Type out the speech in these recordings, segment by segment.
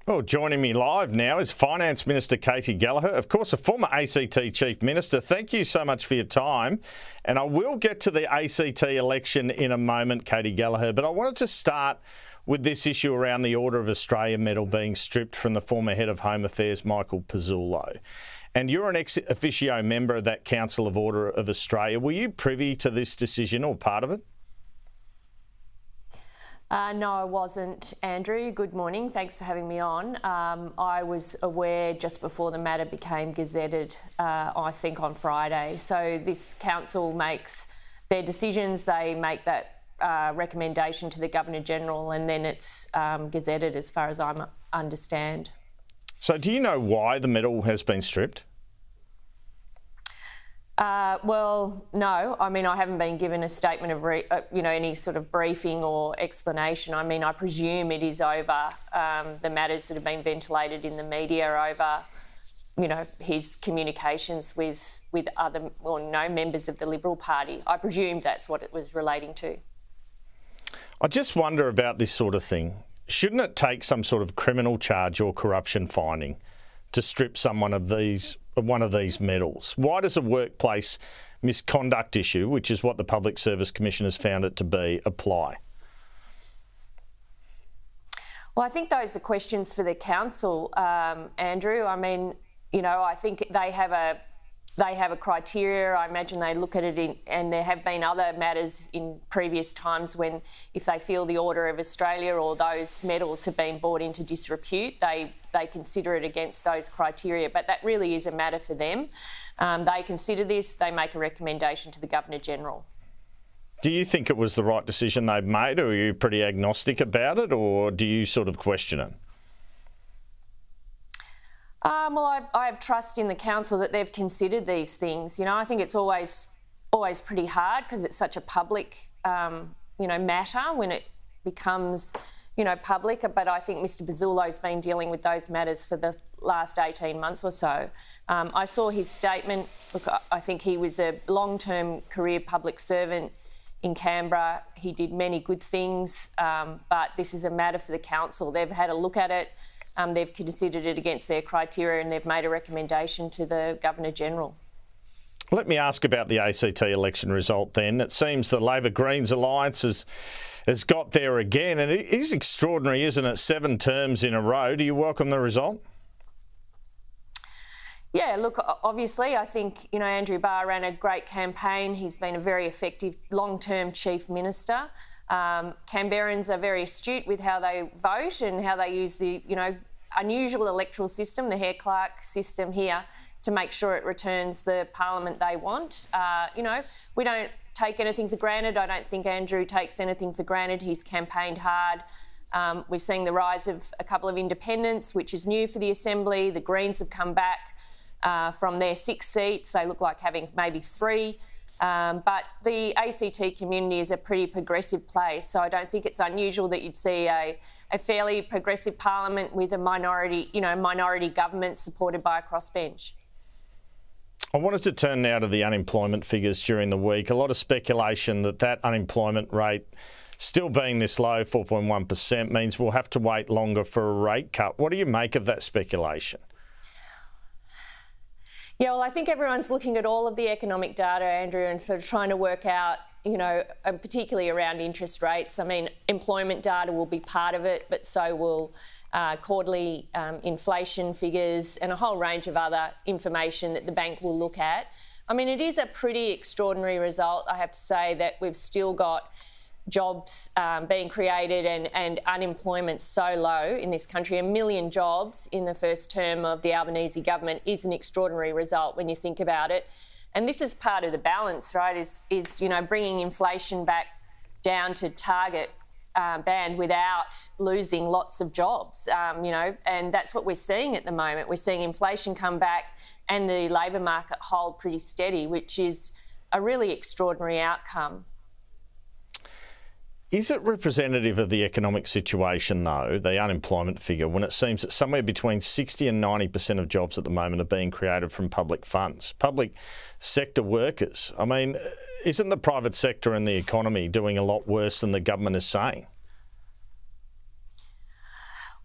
Well, joining me live now is Finance Minister Katy Gallagher, of course, a former ACT Chief Minister. Thank you so much for your time. And I will get to the ACT election in a moment, Katy Gallagher, but I wanted to start with this issue around the Order of Australia medal being stripped from the former Head of Home Affairs, Michael Pezzullo. And you're an ex officio member of that Council of Order of Australia. Were you privy to this decision or part of it? No, I wasn't, Andrew. Good morning. Thanks for having me on. I was aware just before the matter became gazetted, I think on Friday. So this council makes their decisions. They make that recommendation to the Governor-General and then it's gazetted as far as I understand. So do you know why the medal has been stripped? Well, no. I mean, I haven't been given a statement of, any sort of briefing or explanation. I mean, I presume it is over the matters that have been ventilated in the media over, his communications with other, members of the Liberal Party. I presume that's what it was relating to. I just wonder about this sort of thing. Shouldn't it take some sort of criminal charge or corruption finding to strip someone of one of these medals? Why does a workplace misconduct issue, which is what the Public Service Commission has found it to be, apply? Well, I think those are questions for the council, Andrew. I mean, I think they have a criteria. I imagine they look at it and there have been other matters in previous times when, if they feel the Order of Australia or those medals have been brought into disrepute, they consider it against those criteria. But that really is a matter for them. They consider this, they make a recommendation to the Governor-General. Do you think it was the right decision they've made, or are you pretty agnostic about it, or do you sort of question it? Well, I have trust in the council that they've considered these things. I think it's always pretty hard because it's such a public, matter when it becomes, public. But I think Mr. Pezzullo's been dealing with those matters for the last 18 months or so. I saw his statement. Look, I think he was a long-term career public servant in Canberra. He did many good things, but this is a matter for the council. They've had a look at it. They've considered it against their criteria and they've made a recommendation to the Governor-General. Let me ask about the ACT election result then. It seems the Labor-Greens alliance has got there again, and it is extraordinary, isn't it? 7 terms in a row. Do you welcome the result? Yeah, look, obviously, I think, Andrew Barr ran a great campaign. He's been a very effective long-term Chief Minister. Canberrans are very astute with how they vote and how they use the, unusual electoral system, the Hare-Clark system here, to make sure it returns the parliament they want. We don't take anything for granted. I don't think Andrew takes anything for granted. He's campaigned hard. We're seeing the rise of a couple of independents, which is new for the Assembly. The Greens have come back from their 6 seats. They look like having maybe 3. But the ACT community is a pretty progressive place, so I don't think it's unusual that you'd see a fairly progressive parliament with a minority government supported by a crossbench. I wanted to turn now to the unemployment figures during the week. A lot of speculation that unemployment rate still being this low, 4.1%, means we'll have to wait longer for a rate cut. What do you make of that speculation? Yeah, well, I think everyone's looking at all of the economic data, Andrew, and sort of trying to work out, particularly around interest rates. I mean, employment data will be part of it, but so will quarterly inflation figures and a whole range of other information that the bank will look at. I mean, it is a pretty extraordinary result, I have to say, that we've still got jobs being created and unemployment so low in this country. 1 million jobs in the first term of the Albanese government is an extraordinary result when you think about it. And this is part of the balance, right, is bringing inflation back down to target band without losing lots of jobs, and that's what we're seeing at the moment. We're seeing inflation come back and the labour market hold pretty steady, which is a really extraordinary outcome. Is it representative of the economic situation, though, the unemployment figure, when it seems that somewhere between 60 and 90% of jobs at the moment are being created from public funds, public sector workers? I mean, isn't the private sector and the economy doing a lot worse than the government is saying?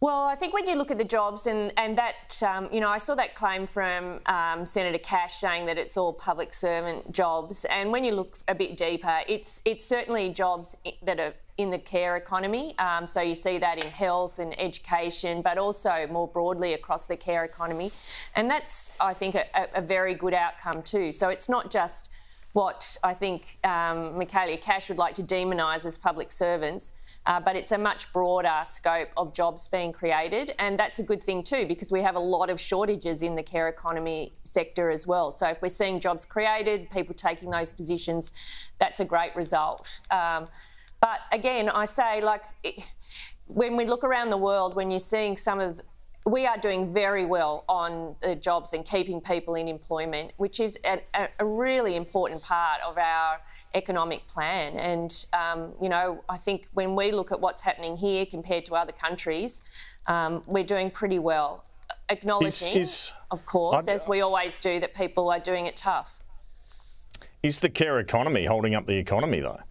Well, I think when you look at the jobs and that, I saw that claim from Senator Cash saying that it's all public servant jobs. And when you look a bit deeper, it's certainly jobs that are in the care economy. So you see that in health and education, but also more broadly across the care economy. And that's, I think, a very good outcome too. So it's not just what I think Michael Cash would like to demonise as public servants, but it's a much broader scope of jobs being created. And that's a good thing too, because we have a lot of shortages in the care economy sector as well. So if we're seeing jobs created, people taking those positions, that's a great result. But again, I say, when we look around the world, when you're seeing we are doing very well on the jobs and keeping people in employment, which is a really important part of our economic plan. And, I think when we look at what's happening here compared to other countries, we're doing pretty well, acknowledging, of course, as we always do, that people are doing it tough. Is the care economy holding up the economy, though?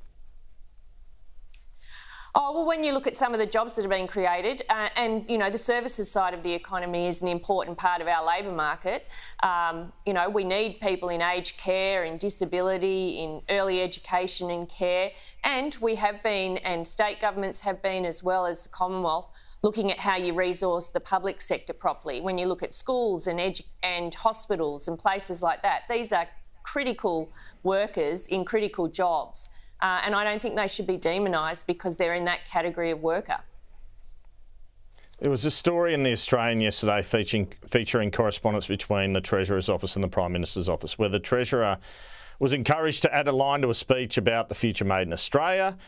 Oh, well, when you look at some of the jobs that are being created, the services side of the economy is an important part of our labour market. We need people in aged care, in disability, in early education and care. And we have been, and state governments have been, as well as the Commonwealth, looking at how you resource the public sector properly. When you look at schools and hospitals and places like that, these are critical workers in critical jobs. And I don't think they should be demonised because they're in that category of worker. There was a story in The Australian yesterday featuring correspondence between the Treasurer's office and the Prime Minister's office, where the Treasurer was encouraged to add a line to a speech about the future made in Australia,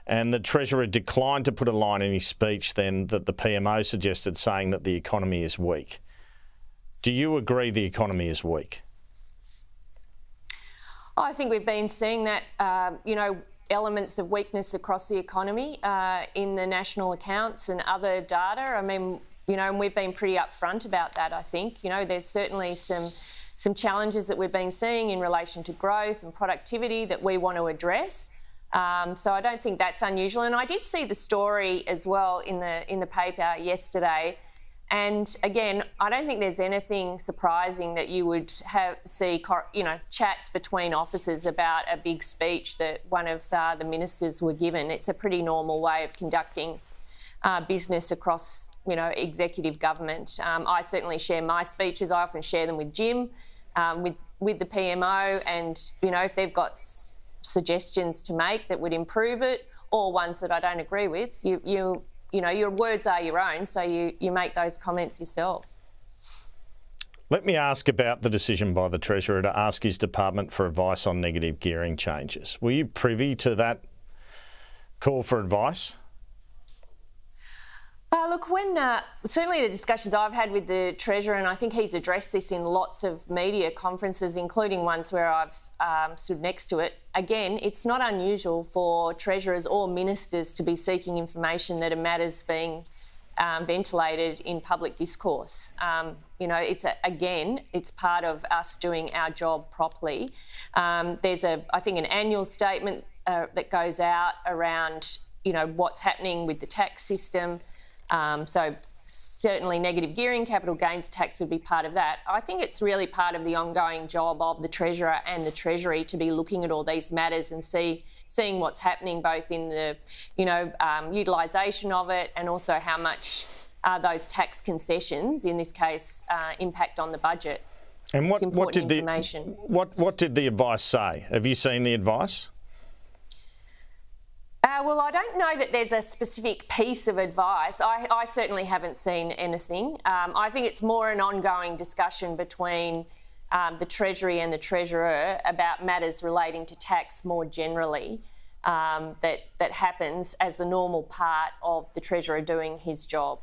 and the Treasurer declined to put a line in his speech then that the PMO suggested, saying that the economy is weak. Do you agree the economy is weak? I think we've been seeing that, elements of weakness across the economy in the national accounts and other data. I mean, and we've been pretty upfront about that, I think. There's certainly some challenges that we've been seeing in relation to growth and productivity that we want to address. So I don't think that's unusual. And I did see the story as well in the paper yesterday. And again, I don't think there's anything surprising that you would see chats between officers about a big speech that one of the ministers were given. It's a pretty normal way of conducting business across, executive government. I certainly share my speeches. I often share them with Jim, with the PMO, and if they've got suggestions to make that would improve it, or ones that I don't agree with, your words are your own, so you make those comments yourself. Let me ask about the decision by the Treasurer to ask his department for advice on negative gearing changes. Were you privy to that call for advice? Look, certainly the discussions I've had with the Treasurer, and I think he's addressed this in lots of media conferences, including ones where I've stood next to it. Again, it's not unusual for Treasurers or ministers to be seeking information that are matters being ventilated in public discourse. It's part of us doing our job properly. There's I think an annual statement that goes out around, what's happening with the tax system. So certainly negative gearing, capital gains tax would be part of that. I think it's really part of the ongoing job of the Treasurer and the Treasury to be looking at all these matters and seeing what's happening both in the, utilisation of it, and also how much those tax concessions, in this case, impact on the budget. And what did the advice say? Have you seen the advice? Well, I don't know that there's a specific piece of advice. I certainly haven't seen anything. I think it's more an ongoing discussion between the Treasury and the Treasurer about matters relating to tax more generally that happens as the normal part of the Treasurer doing his job.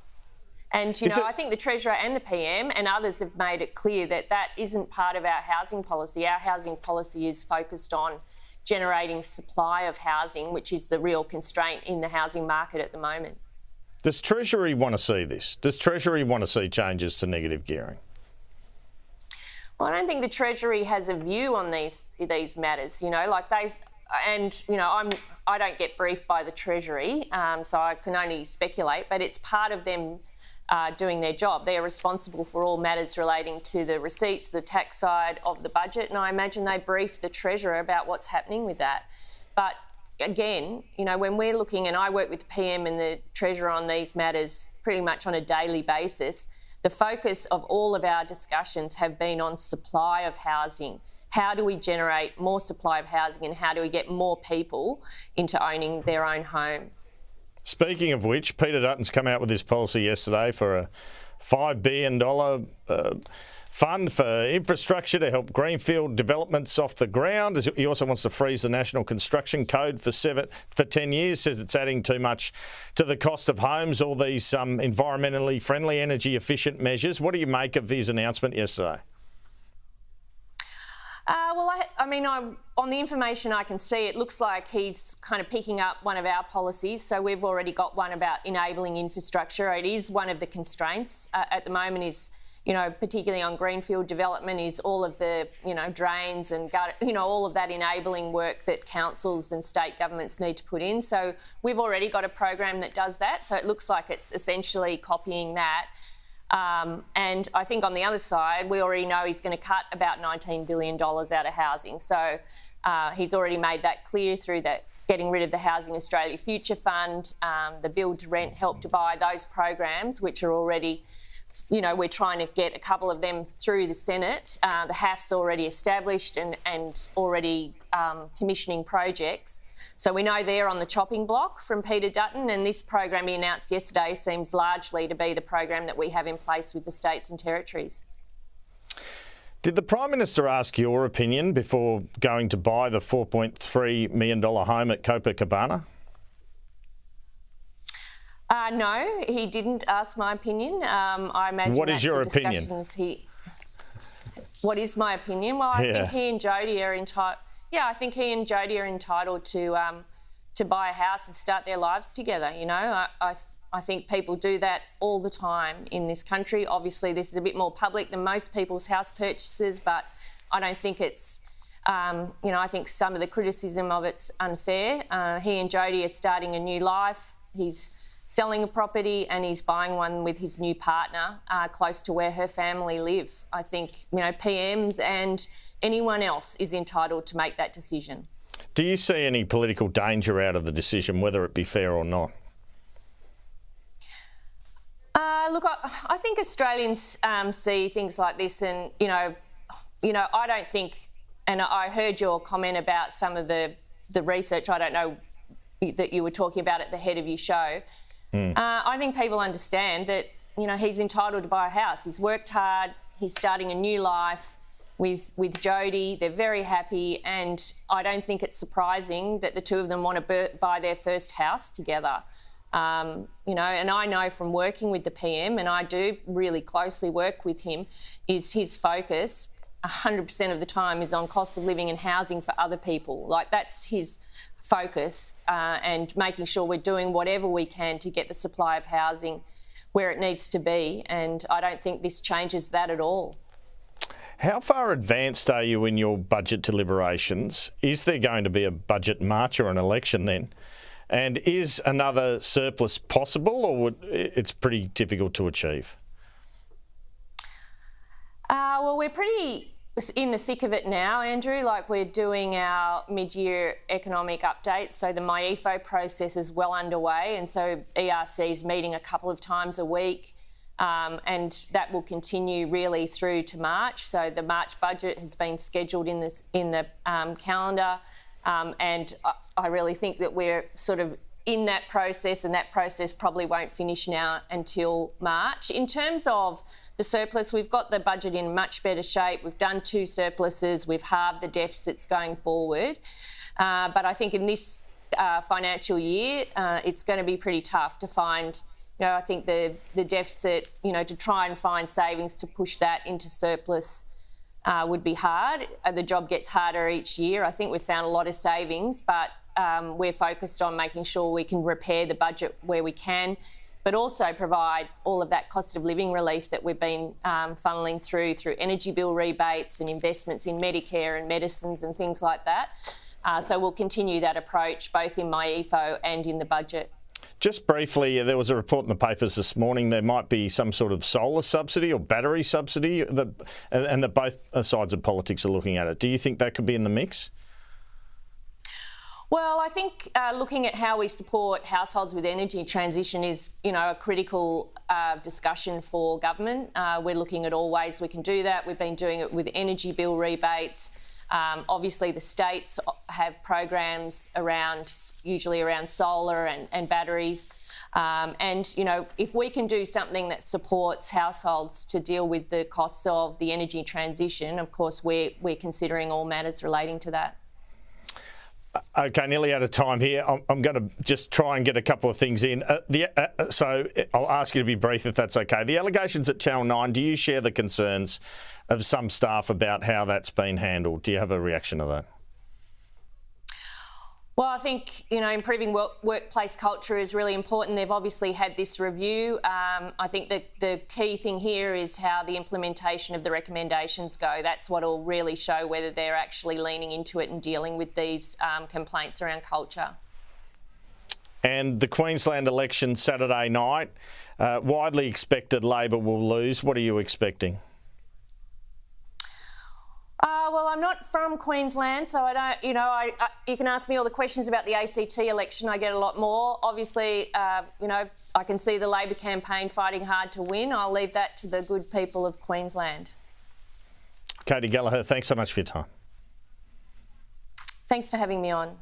And, I think the Treasurer and the PM and others have made it clear that that isn't part of our housing policy. Our housing policy is focused on generating supply of housing, which is the real constraint in the housing market at the moment. Does Treasury want to see this? Does Treasury want to see changes to negative gearing? Well, I don't think the Treasury has a view on these matters, I don't get briefed by the Treasury, so I can only speculate, but it's part of them doing their job. They're responsible for all matters relating to the receipts, the tax side of the budget, and I imagine they brief the Treasurer about what's happening with that. But again, when we're looking, and I work with the PM and the Treasurer on these matters pretty much on a daily basis, the focus of all of our discussions have been on supply of housing. How do we generate more supply of housing, and how do we get more people into owning their own home? Speaking of which, Peter Dutton's come out with this policy yesterday for a $5 billion fund for infrastructure to help greenfield developments off the ground. He also wants to freeze the National Construction Code for 10 years, says it's adding too much to the cost of homes, all these environmentally friendly, energy efficient measures. What do you make of his announcement yesterday? On the information I can see, it looks like he's kind of picking up one of our policies. So we've already got one about enabling infrastructure. It is one of the constraints at the moment is, particularly on greenfield development, is all of the, drains and, all of that enabling work that councils and state governments need to put in. So we've already got a program that does that. So it looks like it's essentially copying that. And I think on the other side, we already know he's going to cut about $19 billion out of housing. So he's already made that clear through that getting rid of the Housing Australia Future Fund, the Build to Rent, Help to Buy, those programs, which are already, we're trying to get a couple of them through the Senate. The HAF's already established and already commissioning projects. So we know they're on the chopping block from Peter Dutton, and this program he announced yesterday seems largely to be the program that we have in place with the states and territories. Did the Prime Minister ask your opinion before going to buy the $4.3 million home at Copacabana? No, he didn't ask my opinion. I imagine what is your opinion? What is my opinion? Well, I think he and Jodie are entitled. Yeah, I think he and Jodie are entitled to buy a house and start their lives together. I think people do that all the time in this country. Obviously, this is a bit more public than most people's house purchases, but I don't think it's, I think some of the criticism of it's unfair. He and Jodie are starting a new life. He's selling a property and he's buying one with his new partner close to where her family live. I think, PMs and anyone else is entitled to make that decision. Do you see any political danger out of the decision, whether it be fair or not? Look, I think Australians see things like this, and I don't think. And I heard your comment about some of the research. I don't know that you were talking about at the head of your show. I think people understand that he's entitled to buy a house. He's worked hard. He's starting a new life with Jodie. They're very happy, and I don't think it's surprising that the two of them want to buy their first house together. And I know from working with the PM, and I do really closely work with him, is his focus 100% of the time is on cost of living and housing for other people. Like, that's his focus, and making sure we're doing whatever we can to get the supply of housing where it needs to be. And I don't think this changes that at all. How far advanced are you in your budget deliberations? Is there going to be a budget march or an election then? And is another surplus possible, or it's pretty difficult to achieve? Well, we're pretty in the thick of it now, Andrew. Like, we're doing our mid-year economic update, so the MyEFO process is well underway, and so ERC is meeting a couple of times a week, and that will continue really through to March. So the March budget has been scheduled in the calendar. And I really think that we're sort of in that process, and that process probably won't finish now until March. In terms of the surplus, we've got the budget in much better shape. We've done 2 surpluses. We've halved the deficits going forward. But I think in this financial year, it's going to be pretty tough to find, I think the deficit, to try and find savings to push that into surplus would be hard. The job gets harder each year. I think we've found a lot of savings, but we're focused on making sure we can repair the budget where we can, but also provide all of that cost of living relief that we've been funneling through energy bill rebates and investments in Medicare and medicines and things like that. So we'll continue that approach both in MyEFO and in the budget. Just briefly, there was a report in the papers this morning there might be some sort of solar subsidy or battery subsidy, and that both sides of politics are looking at it. Do you think that could be in the mix? Well, I think looking at how we support households with energy transition is, a critical discussion for government. We're looking at all ways we can do that. We've been doing it with energy bill rebates. Obviously, the states have programs usually around solar and batteries. If we can do something that supports households to deal with the costs of the energy transition, of course, we're considering all matters relating to that. Okay, nearly out of time here. I'm going to just try and get a couple of things in. So I'll ask you to be brief if that's okay. The allegations at Channel 9, do you share the concerns of some staff about how that's been handled? Do you have a reaction to that? Well, I think, improving workplace culture is really important. They've obviously had this review. I think that the key thing here is how the implementation of the recommendations go. That's what will really show whether they're actually leaning into it and dealing with these complaints around culture. And the Queensland election Saturday night, widely expected Labor will lose. What are you expecting? Well, I'm not from Queensland, so I don't, you can ask me all the questions about the ACT election. I get a lot more. Obviously, I can see the Labor campaign fighting hard to win. I'll leave that to the good people of Queensland. Katy Gallagher, thanks so much for your time. Thanks for having me on.